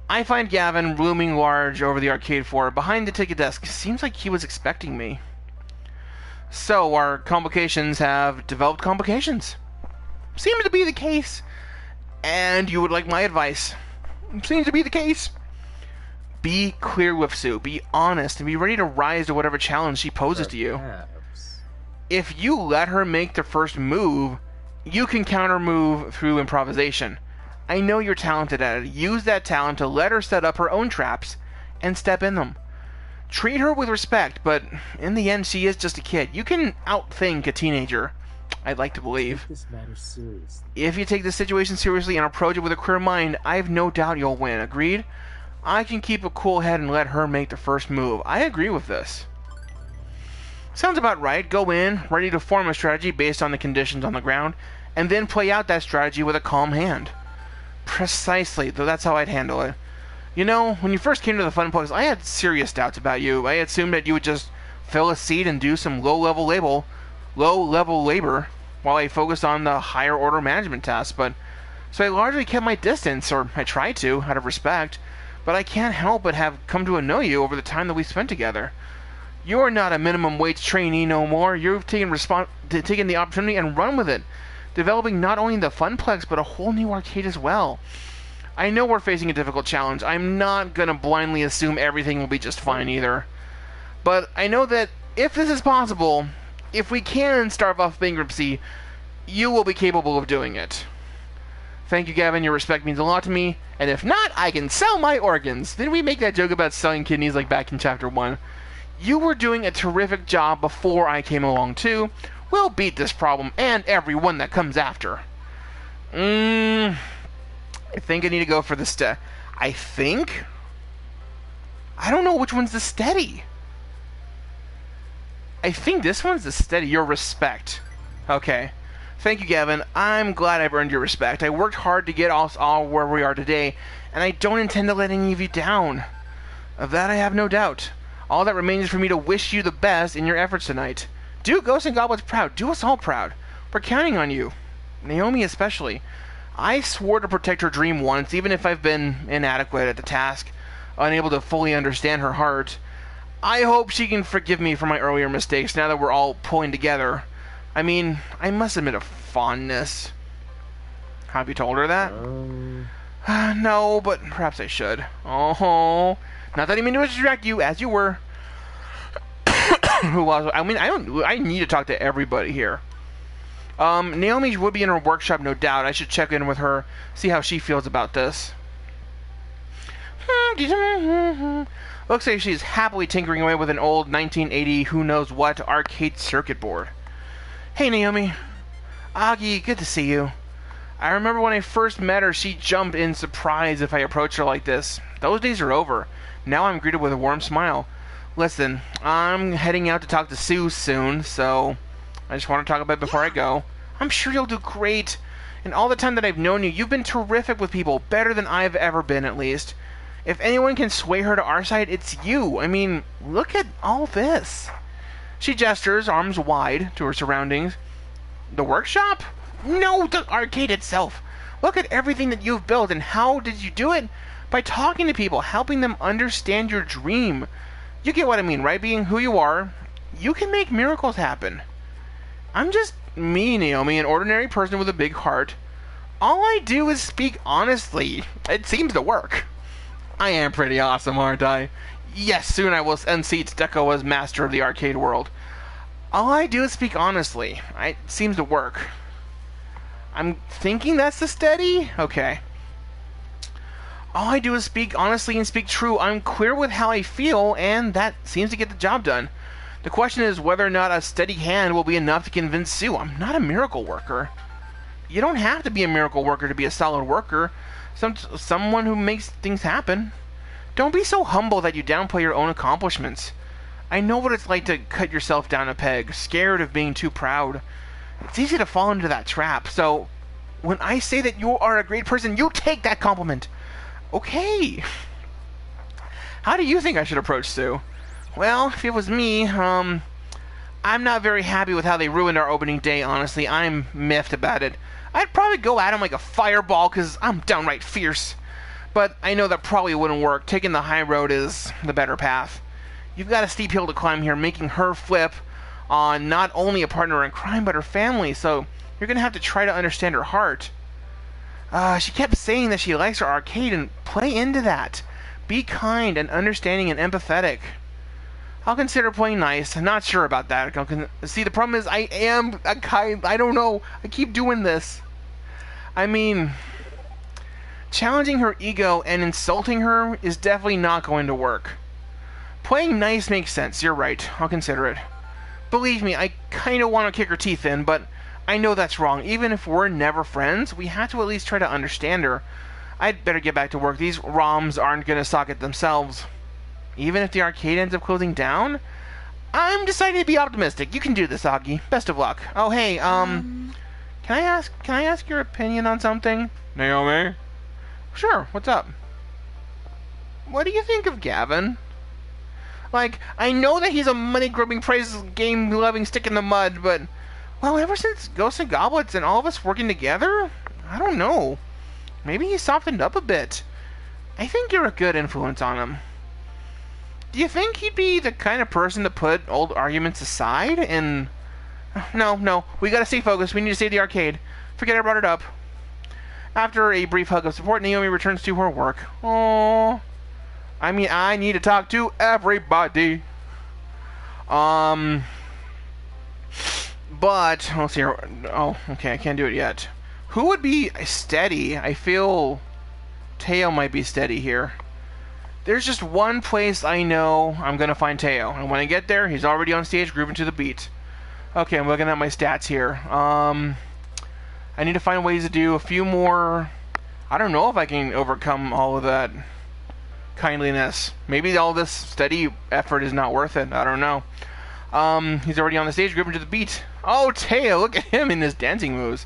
I find Gavin looming large over the arcade floor behind the ticket desk. Seems like he was expecting me. So, our complications have developed complications. Seems to be the case. And you would like my advice. Seems to be the case. Be clear with Sue. Be honest and be ready to rise to whatever challenge she poses to you. If you let her make the first move, you can counter move through improvisation. I know you're talented at it. Use that talent to let her set up her own traps and step in them. Treat her with respect, but in the end, she is just a kid. You can outthink a teenager, I'd like to believe. Take this matter seriously. If you take this situation seriously and approach it with a clear mind, I have no doubt you'll win. Agreed? I can keep a cool head and let her make the first move. I agree with this. Sounds about right. Go in, ready to form a strategy based on the conditions on the ground, and then play out that strategy with a calm hand. Precisely, though that's how I'd handle it. You know, when you first came to the Funplex, I had serious doubts about you. I assumed that you would just fill a seat and do some low-level labor while I focused on the higher-order management tasks, but so I largely kept my distance, or I tried to, out of respect, but I can't help but have come to know you over the time that we spent together. You're not a minimum wage trainee no more. You've taken the opportunity and run with it, developing not only the Funplex, but a whole new arcade as well. I know we're facing a difficult challenge. I'm not going to blindly assume everything will be just fine either. But I know that if this is possible, if we can starve off bankruptcy, you will be capable of doing it. Thank you, Gavin. Your respect means a lot to me. And if not, I can sell my organs. Didn't we make that joke about selling kidneys like back in Chapter 1? You were doing a terrific job before I came along, too. We'll beat this problem and everyone that comes after. I think I need to go for the I think? I don't know which one's the steady. I think this one's the steady. Your respect. Okay. Thank you, Gavin. I'm glad I've earned your respect. I worked hard to get us all where we are today, and I don't intend to let any of you down. Of that I have no doubt. All that remains is for me to wish you the best in your efforts tonight. Do Ghosts and Goblins proud. Do us all proud. We're counting on you. Naomi especially. I swore to protect her dream once, even if I've been inadequate at the task, unable to fully understand her heart. I hope she can forgive me for my earlier mistakes now that we're all pulling together. I mean, I must admit a fondness. Have you told her that? No, but perhaps I should. Oh, not that I mean to distract you, as you were. I need to talk to everybody here. Naomi would be in her workshop, no doubt. I should check in with her, see how she feels about this. Looks like she's happily tinkering away with an old 1980 who-knows-what arcade circuit board. Hey, Naomi. Augie, good to see you. I remember when I first met her, she jumped in surprise if I approached her like this. Those days are over. Now I'm greeted with a warm smile. Listen, I'm heading out to talk to Sue soon, so I just want to talk about it before I go. I'm sure you'll do great. In all the time that I've known you, you've been terrific with people, better than I've ever been, at least. If anyone can sway her to our side, it's you. I mean, look at all this. She gestures, arms wide, to her surroundings. The workshop? No, the arcade itself. Look at everything that you've built, and how did you do it? By talking to people, helping them understand your dream. You get what I mean, right? Being who you are, you can make miracles happen. I'm just me, Naomi, an ordinary person with a big heart. All I do is speak honestly. It seems to work. I am pretty awesome, aren't I? Yes, soon I will unseat Deco as master of the arcade world. All I do is speak honestly. It seems to work. I'm thinking that's the steady? Okay. All I do is speak honestly and speak true. I'm clear with how I feel, and that seems to get the job done. The question is whether or not a steady hand will be enough to convince Sue. I'm not a miracle worker. You don't have to be a miracle worker to be a solid worker. Someone who makes things happen. Don't be so humble that you downplay your own accomplishments. I know what it's like to cut yourself down a peg, scared of being too proud. It's easy to fall into that trap, so when I say that you are a great person, you take that compliment. Okay. How do you think I should approach Sue? Well, if it was me, I'm not very happy with how they ruined our opening day, honestly. I'm miffed about it. I'd probably go at him like a fireball, because I'm downright fierce. But I know that probably wouldn't work. Taking the high road is the better path. You've got a steep hill to climb here, making her flip on not only a partner in crime, but her family, so you're going to have to try to understand her heart. She kept saying that she likes her arcade, and play into that. Be kind and understanding and empathetic. I'll consider playing nice. I'm not sure about that. See, the problem is I am a kind... I don't know. I keep doing this. I mean, challenging her ego and insulting her is definitely not going to work. Playing nice makes sense. You're right. I'll consider it. Believe me, I kind of want to kick her teeth in, but I know that's wrong. Even if we're never friends, we have to at least try to understand her. I'd better get back to work. These ROMs aren't going to socket themselves. Even if the arcade ends up closing down, I'm deciding to be optimistic. You can do this, Augie. Best of luck. Oh, hey, can I ask your opinion on something? Naomi? Sure, what's up? What do you think of Gavin? Like, I know that he's a money-grubbing, game-loving stick in the mud, but, well, ever since Ghosts and Goblets and all of us working together, I don't know. Maybe he softened up a bit. I think you're a good influence on him. Do you think he'd be the kind of person to put old arguments aside and... No, we gotta stay focused. We need to save the arcade. Forget I brought it up. After a brief hug of support, Naomi returns to her work. Aww. I mean, I need to talk to everybody. But, let's see here. Oh, okay, I can't do it yet. Who would be steady? I feel Teo might be steady here. There's just one place I know I'm going to find Teo. And when I get there, he's already on stage grooving to the beat. Okay, I'm looking at my stats here. I need to find ways to do a few more... I don't know if I can overcome all of that kindliness. Maybe all this steady effort is not worth it. I don't know. He's already on the stage grooving to the beat. Oh, Teo, look at him in his dancing moves.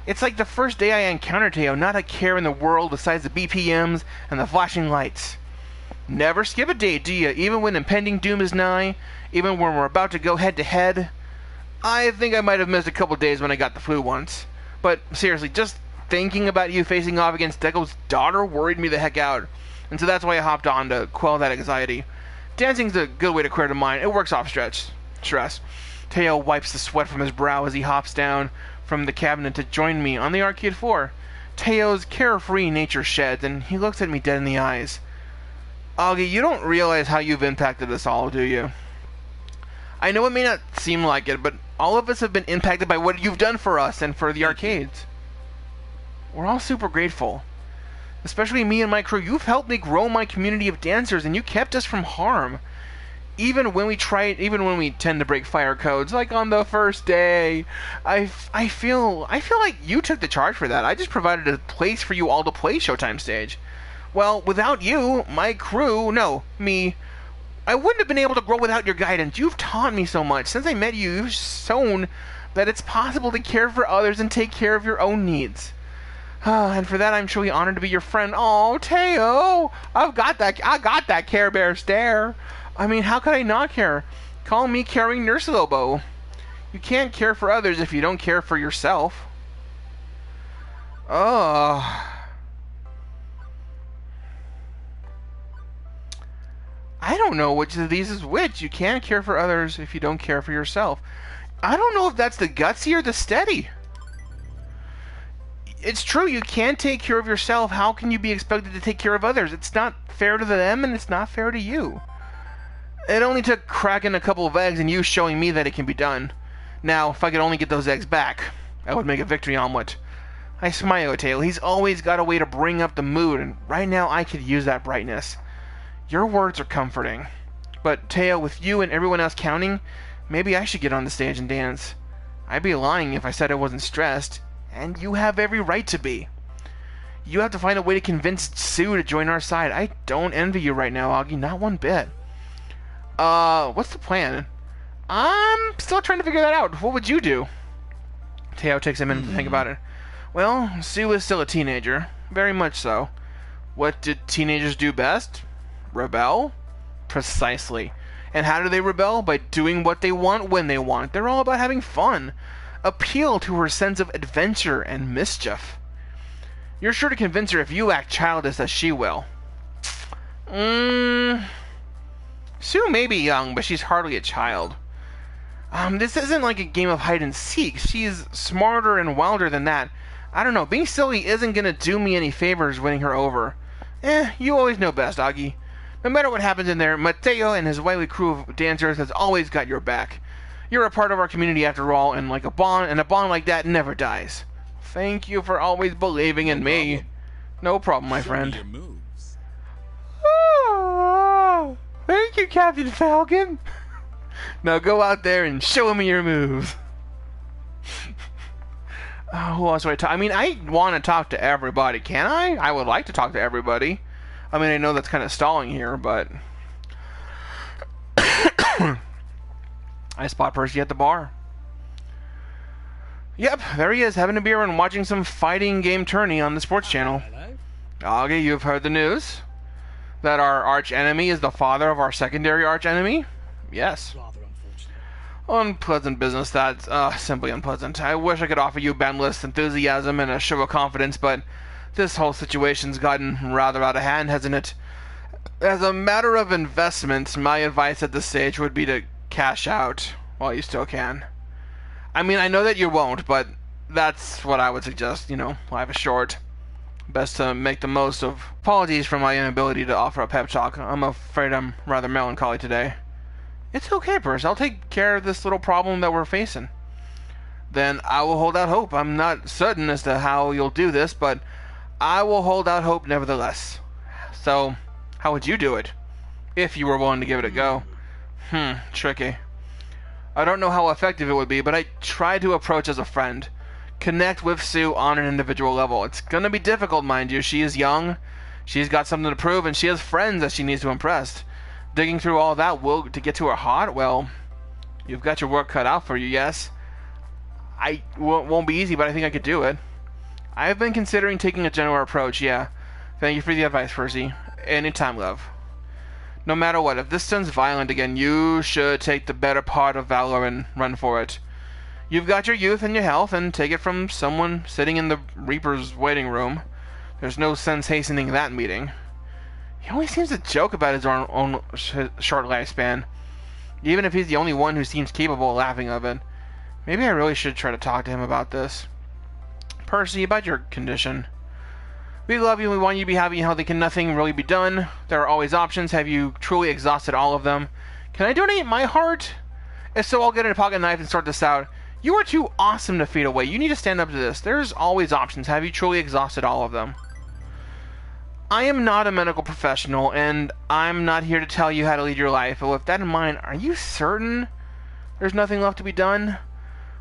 It's like the first day I encountered Teo, not a care in the world besides the BPMs and the flashing lights. Never skip a day, do you? Even when impending doom is nigh? Even when we're about to go head-to-head? I think I might have missed a couple days when I got the flu once. But seriously, just thinking about you facing off against Deco's daughter worried me the heck out. And so that's why I hopped on to quell that anxiety. Dancing's a good way to clear the mind. It works off stress. Teo wipes the sweat from his brow as he hops down from the cabinet to join me on the arcade floor. Teo's carefree nature sheds, and he looks at me dead in the eyes. Augie, you don't realize how you've impacted us all, do you? I know it may not seem like it, but all of us have been impacted by what you've done for us and for the arcades. We're all super grateful. Especially me and my crew. You've helped me grow my community of dancers, and you kept us from harm. Even when we tend to break fire codes, like on the first day. I feel like you took the charge for that. I just provided a place for you all to play Showtime Stage. Well, without you, my crew, no, me, I wouldn't have been able to grow without your guidance. You've taught me so much. Since I met you, you've shown that it's possible to care for others and take care of your own needs. And for that, I'm truly honored to be your friend. Oh, Teo, I got that Care Bear stare. I mean, how could I not care? Call me caring Nurse Lobo. You can't care for others if you don't care for yourself. Oh. I don't know which of these is which. You can't care for others if you don't care for yourself. I don't know if that's the gutsy or the steady. It's true, you can't take care of yourself. How can you be expected to take care of others? It's not fair to them, and it's not fair to you. It only took cracking a couple of eggs and you showing me that it can be done. Now, if I could only get those eggs back, I would make a victory omelet. I smile at Teo. He's always got a way to bring up the mood, and right now I could use that brightness. Your words are comforting. But, Teo, with you and everyone else counting, maybe I should get on the stage and dance. I'd be lying if I said I wasn't stressed, and you have every right to be. You have to find a way to convince Sue to join our side. I don't envy you right now, Augie, not one bit. What's the plan? I'm still trying to figure that out. What would you do? Teo takes a minute to think about it. Well, Sue is still a teenager. Very much so. What did teenagers do best? Rebel? Precisely. And how do they rebel? By doing what they want when they want. They're all about having fun. Appeal to her sense of adventure and mischief. You're sure to convince her if you act childish as she will. Sue may be young, but she's hardly a child. This isn't like a game of hide and seek. She's smarter and wilder than that. I don't know, being silly isn't gonna do me any favors winning her over. You always know best, Augie. No matter what happens in there, Mateo and his wily crew of dancers has always got your back. You're a part of our community after all, and a bond like that never dies. Thank you for always believing in me. No problem, my friend. Oh, thank you, Captain Falcon. Now go out there and show me your moves. Who else do I talk? I mean, I want to talk to everybody. Can I? I would like to talk to everybody. I mean, I know that's kind of stalling here, but I spot Percy at the bar. Yep, there he is, having a beer and watching some fighting game tourney on the sports channel. Augie, you've heard the news that our arch enemy is the father of our secondary arch enemy? Yes. Unpleasant business, that's simply unpleasant. I wish I could offer you boundless enthusiasm and a show of confidence, but this whole situation's gotten rather out of hand, hasn't it? As a matter of investment, my advice at this stage would be to cash out while you still can. I mean, I know that you won't, but that's what I would suggest, you know, life is short. Best to make the most of. Apologies for my inability to offer a pep talk. I'm afraid I'm rather melancholy today. It's okay, Percy. I'll take care of this little problem that we're facing. Then I will hold out hope. I'm not certain as to how you'll do this, but I will hold out hope nevertheless. So, how would you do it? If you were willing to give it a go. Tricky. I don't know how effective it would be, but I try to approach as a friend. Connect with Sue on an individual level. It's gonna be difficult, mind you. She is young, she's got something to prove, and she has friends that she needs to impress. Digging through all that to get to her heart, well, you've got your work cut out for you, yes. Won't be easy, but I think I could do it. I have been considering taking a general approach, yeah. Thank you for the advice, Percy. Anytime, love. No matter what, if this turns violent again, you should take the better part of valor and run for it. You've got your youth and your health, and take it from someone sitting in the Reaper's waiting room. There's no sense hastening that meeting. He always seems to joke about his own short lifespan, even if he's the only one who seems capable of laughing of it. Maybe I really should try to talk to him about this. Percy, about your condition. We love you and we want you to be happy and healthy. Can nothing really be done? There are always options. Have you truly exhausted all of them? Can I donate my heart? If so, I'll get a pocket knife and sort this out. You are too awesome to feed away. You need to stand up to this. There's always options. Have you truly exhausted all of them? I am not a medical professional, and I'm not here to tell you how to lead your life, but with that in mind, are you certain there's nothing left to be done?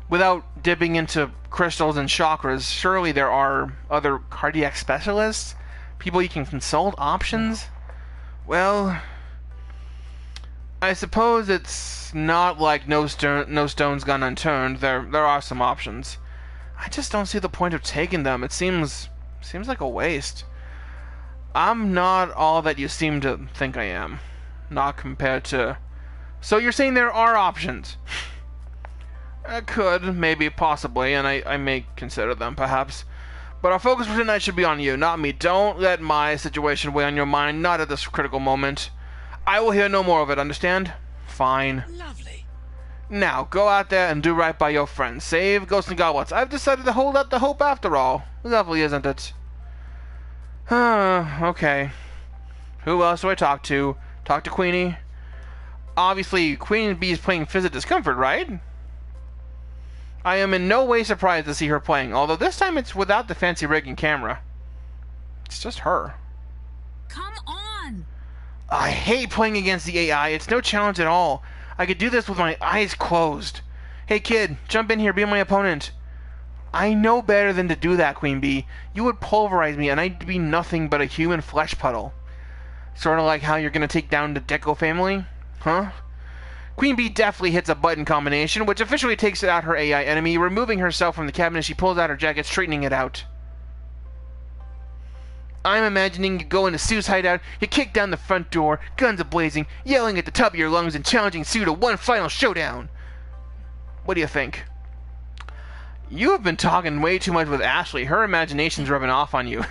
Without dipping into crystals and chakras, surely there are other cardiac specialists? People you can consult? Options? Well, I suppose it's not like no stone's gone unturned. There are some options. I just don't see the point of taking them. It seems like a waste. I'm not all that you seem to think I am. Not compared to... So you're saying there are options? I could, maybe, possibly, and I may consider them, perhaps. But our focus for tonight should be on you, not me. Don't let my situation weigh on your mind, not at this critical moment. I will hear no more of it, understand? Fine. Lovely. Now, go out there and do right by your friends. Save Ghosts and Goblins. I've decided to hold out the hope after all. Lovely, isn't it? Okay. Who else do I talk to? Talk to Queenie? Obviously, Queen Bee is playing Fizz at Discomfort, right? I am in no way surprised to see her playing, although this time it's without the fancy rig and camera. It's just her. Come on! I hate playing against the AI. It's no challenge at all. I could do this with my eyes closed. Hey kid, jump in here, be my opponent. I know better than to do that, Queen Bee. You would pulverize me, and I'd be nothing but a human flesh puddle. Sort of like how you're gonna take down the Deco family? Huh? Queen Bee deftly hits a button combination, which officially takes out her AI enemy, removing herself from the cabinet as she pulls out her jacket, straightening it out. I'm imagining you go into Sue's hideout, you kick down the front door, guns a-blazing, yelling at the top of your lungs and challenging Sue to one final showdown. What do you think? You have been talking way too much with Ashley. Her imagination's rubbing off on you.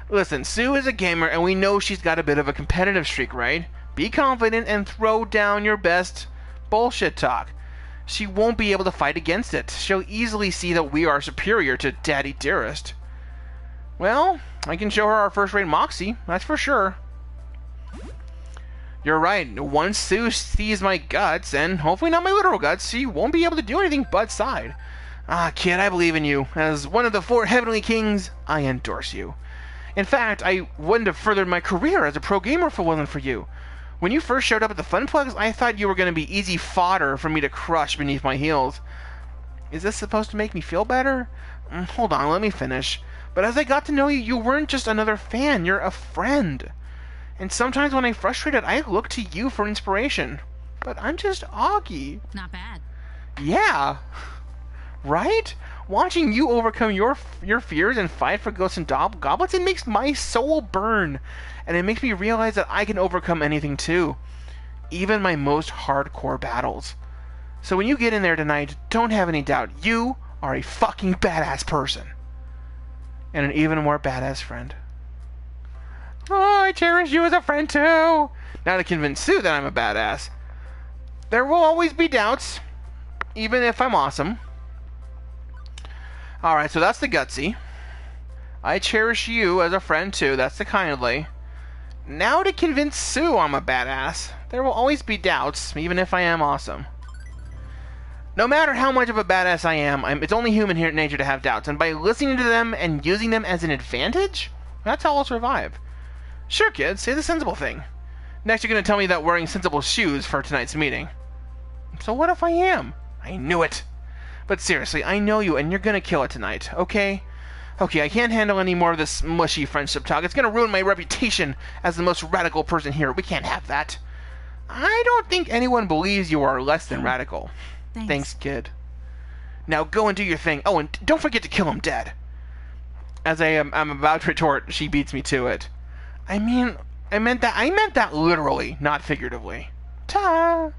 Listen, Sue is a gamer, and we know she's got a bit of a competitive streak, right? Be confident and throw down your best bullshit talk. She won't be able to fight against it. She'll easily see that we are superior to Daddy Dearest. Well, I can show her our first-rate moxie, that's for sure. You're right. Once Sue sees my guts, and hopefully not my literal guts, she won't be able to do anything but side. Ah, kid, I believe in you. As one of the 4 heavenly kings, I endorse you. In fact, I wouldn't have furthered my career as a pro gamer if it wasn't for you. When you first showed up at the Fun Plugs, I thought you were going to be easy fodder for me to crush beneath my heels. Is this supposed to make me feel better? Hold on, let me finish. But as I got to know you, you weren't just another fan, you're a friend. And sometimes when I'm frustrated, I look to you for inspiration. But I'm just Augie. Not bad. Yeah. Right? Watching you overcome your fears and fight for ghosts and goblins, it makes my soul burn. And it makes me realize that I can overcome anything too. Even my most hardcore battles. So when you get in there tonight, don't have any doubt. You are a fucking badass person. And an even more badass friend. Oh, I cherish you as a friend too. Now to convince Sue that I'm a badass. There will always be doubts. Even if I'm awesome. Alright, so that's the gutsy. I cherish you as a friend too. That's the kindly. Now to convince Sue I'm a badass. There will always be doubts, even if I am awesome. No matter how much of a badass I am, it's only human nature to have doubts. And by listening to them and using them as an advantage, that's how I'll survive. Sure, kid, say the sensible thing. Next you're going to tell me that wearing sensible shoes for tonight's meeting. So what if I am? I knew it. But seriously, I know you, and you're gonna kill it tonight, okay? Okay, I can't handle any more of this mushy friendship talk. It's gonna ruin my reputation as the most radical person here. We can't have that. I don't think anyone believes you are less than radical. Thanks, kid. Now go and do your thing. Oh, and don't forget to kill him dead. As I'm about to retort, she beats me to it. I meant that literally, not figuratively. Ta!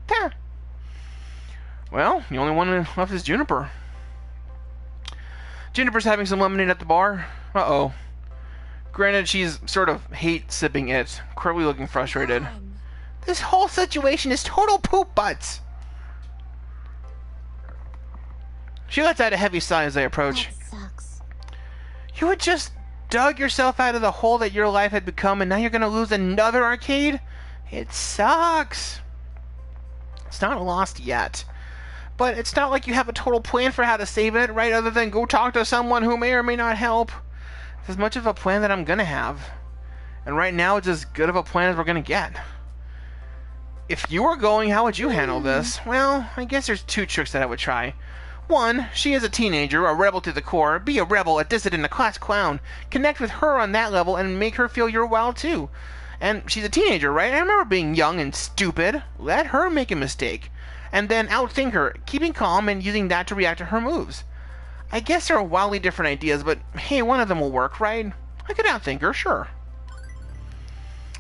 Ta! Well, the only one left is Juniper. Juniper's having some lemonade at the bar. Uh-oh. Granted, she's sort of hate-sipping it, clearly looking frustrated. This whole situation is total poop butts! She lets out a heavy sigh as I approach. That sucks. You had just dug yourself out of the hole that your life had become, and now you're gonna lose another arcade? It sucks. It's not lost yet. But it's not like you have a total plan for how to save it, right? Other than go talk to someone who may or may not help. It's as much of a plan that I'm gonna have. And right now, it's as good of a plan as we're gonna get. If you were going, how would you handle this? Well, I guess there's 2 tricks that I would try. 1, she is a teenager, a rebel to the core. Be a rebel, a dissident, a class clown. Connect with her on that level and make her feel you're wild too. And she's a teenager, right? I remember being young and stupid. Let her make a mistake. And then outthink her, keeping calm and using that to react to her moves. I guess there are wildly different ideas, but hey, one of them will work, right? I could outthink her, sure.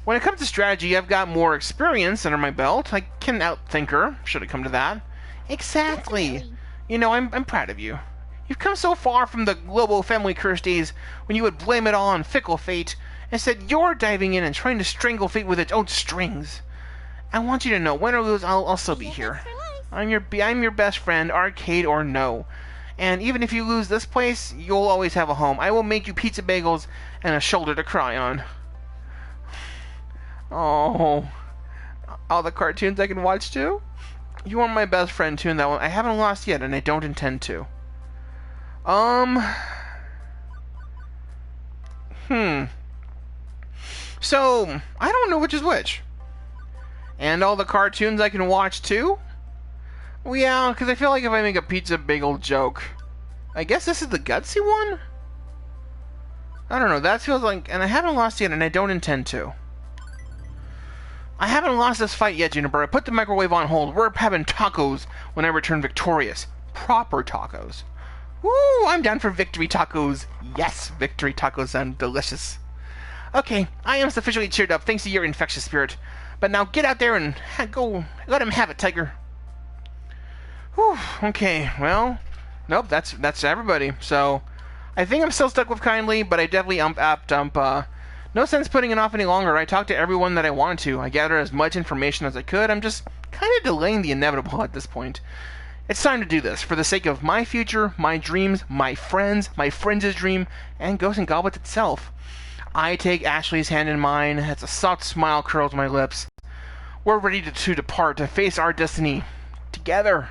When it comes to strategy, I've got more experience under my belt. I can outthink her, should it come to that. Exactly. Definitely. You know, I'm proud of you. You've come so far from the global family curse days when you would blame it all on fickle fate. Instead, you're diving in and trying to strangle fate with its own strings. I want you to know, win or lose, I'll still be here. I'm your best friend, arcade or no. And even if you lose this place, you'll always have a home. I will make you pizza bagels and a shoulder to cry on. Oh, all the cartoons I can watch too? You are my best friend too in that one. I haven't lost yet, and I don't intend to. So, I don't know which is which. And all the cartoons I can watch too? Well, yeah, because I feel like if I make a pizza bagel joke, I guess this is the gutsy one? I don't know, that feels like... And I haven't lost yet, and I don't intend to. I haven't lost this fight yet, Juniper. I put the microwave on hold. We're having tacos when I return victorious. Proper tacos. Woo, I'm down for victory tacos. Yes, victory tacos sound delicious. Okay, I am sufficiently cheered up thanks to your infectious spirit. But now get out there and go, let him have it, Tiger. Whew, okay, well, Nope, that's everybody. So, I think I'm still stuck with kindly, but I definitely ump. No sense putting it off any longer. I talked to everyone that I wanted to. I gathered as much information as I could. I'm just kind of delaying the inevitable at this point. It's time to do this, for the sake of my future, my dreams, my friends' dream, and Ghost and Goblet itself. I take Ashley's hand in mine as a soft smile curls my lips. We're ready to depart to face our destiny together.